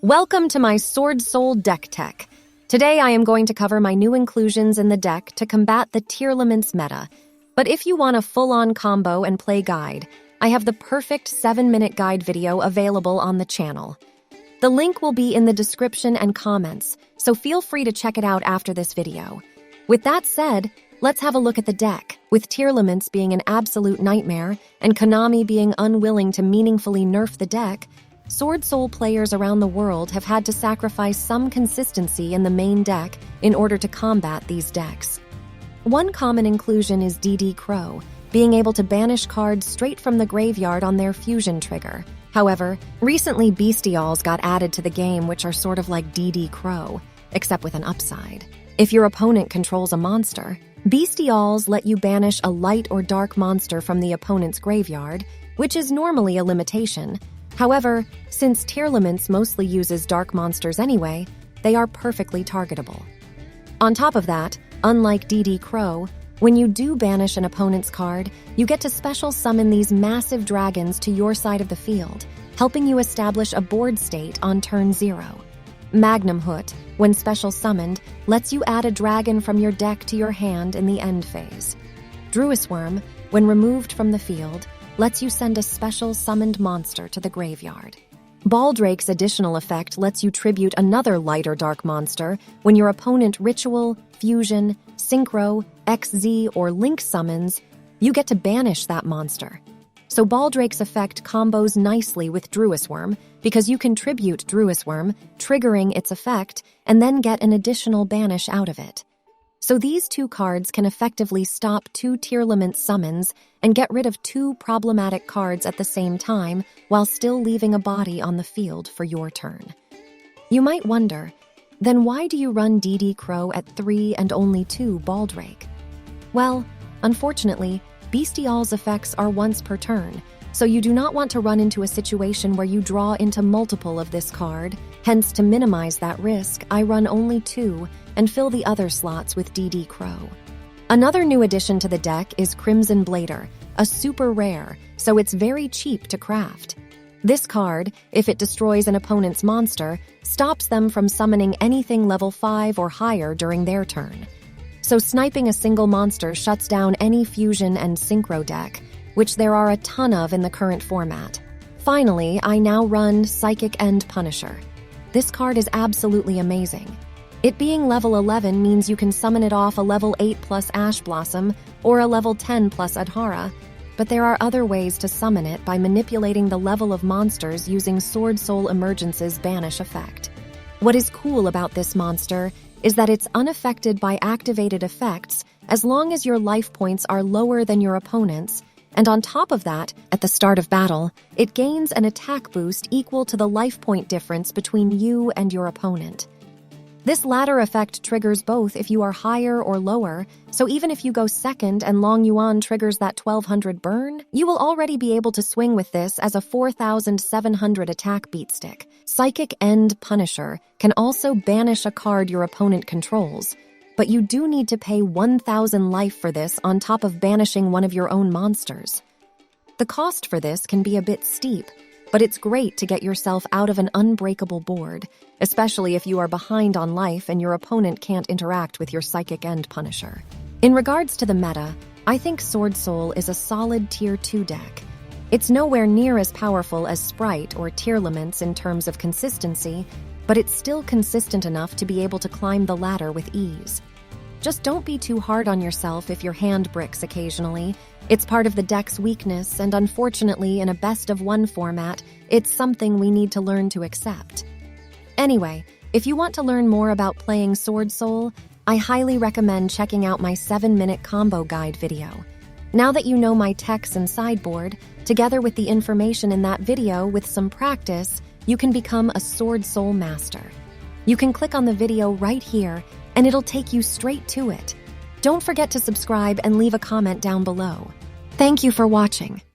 Welcome to my Swordsoul deck tech. Today I am going to cover my new inclusions in the deck to combat the Tearlaments meta. But if you want a full-on combo and play guide, I have the perfect 7-minute guide video available on the channel. The link will be in the description and comments, so feel free to check it out after this video. With that said, let's have a look at the deck, with Tearlaments being an absolute nightmare and Konami being unwilling to meaningfully nerf the deck. Swordsoul players around the world have had to sacrifice some consistency in the main deck in order to combat these decks. One common inclusion is DD Crow, being able to banish cards straight from the graveyard on their fusion trigger. However, recently Bestials got added to the game, which are sort of like DD Crow, except with an upside. If your opponent controls a monster, Bestials let you banish a light or dark monster from the opponent's graveyard, which is normally a limitation. However, since Tearlaments mostly uses dark monsters anyway, they are perfectly targetable. On top of that, unlike DD Crow, when you do banish an opponent's card, you get to special summon these massive dragons to your side of the field, helping you establish a board state on turn 0. Magnamhut, when special summoned, lets you add a dragon from your deck to your hand in the end phase. Druiswurm, when removed from the field, lets you send a special summoned monster to the graveyard. Baldrake's additional effect lets you tribute another light or dark monster when your opponent ritual, fusion, synchro, XZ, or link summons. You get to banish that monster. So Baldrake's effect combos nicely with Druiswurm because you can tribute Druiswurm, triggering its effect, and then get an additional banish out of it. So these two cards can effectively stop 2 Tearlaments summons and get rid of 2 problematic cards at the same time while still leaving a body on the field for your turn. You might wonder, then why do you run DD Crow at 3 and only 2 Baldrake? Well, unfortunately, Bestial's effects are once per turn, so you do not want to run into a situation where you draw into multiple of this card. Hence, to minimize that risk, I run only 2 and fill the other slots with DD Crow. Another new addition to the deck is Crimson Blader, a super rare, so it's very cheap to craft. This card, if it destroys an opponent's monster, stops them from summoning anything level 5 or higher during their turn. So sniping a single monster shuts down any fusion and synchro deck, which there are a ton of in the current format. Finally, I now run Psychic End Punisher. This card is absolutely amazing. It being level 11 means you can summon it off a level 8 plus Ash Blossom or a level 10 plus Adhara, but there are other ways to summon it by manipulating the level of monsters using Swordsoul Emergence's banish effect. What is cool about this monster is that it's unaffected by activated effects as long as your life points are lower than your opponent's, and on top of that, at the start of battle, it gains an attack boost equal to the life point difference between you and your opponent. This latter effect triggers both if you are higher or lower, so even if you go second and Longyuan triggers that 1200 burn, you will already be able to swing with this as a 4700 attack beatstick. Psychic End Punisher can also banish a card your opponent controls, but you do need to pay 1000 life for this on top of banishing one of your own monsters. The cost for this can be a bit steep, but it's great to get yourself out of an unbreakable board, especially if you are behind on life and your opponent can't interact with your Psychic End Punisher. In regards to the meta, I think Swordsoul is a solid Tier 2 deck. It's nowhere near as powerful as Sprite or Tearlaments in terms of consistency, but it's still consistent enough to be able to climb the ladder with ease. Just don't be too hard on yourself if your hand bricks occasionally. It's part of the deck's weakness, and unfortunately, in a best-of-1 format, it's something we need to learn to accept. Anyway, if you want to learn more about playing Swordsoul, I highly recommend checking out my 7-minute combo guide video. Now that you know my techs and sideboard, together with the information in that video with some practice, you can become a Swordsoul master. You can click on the video right here, and it'll take you straight to it. Don't forget to subscribe and leave a comment down below. Thank you for watching.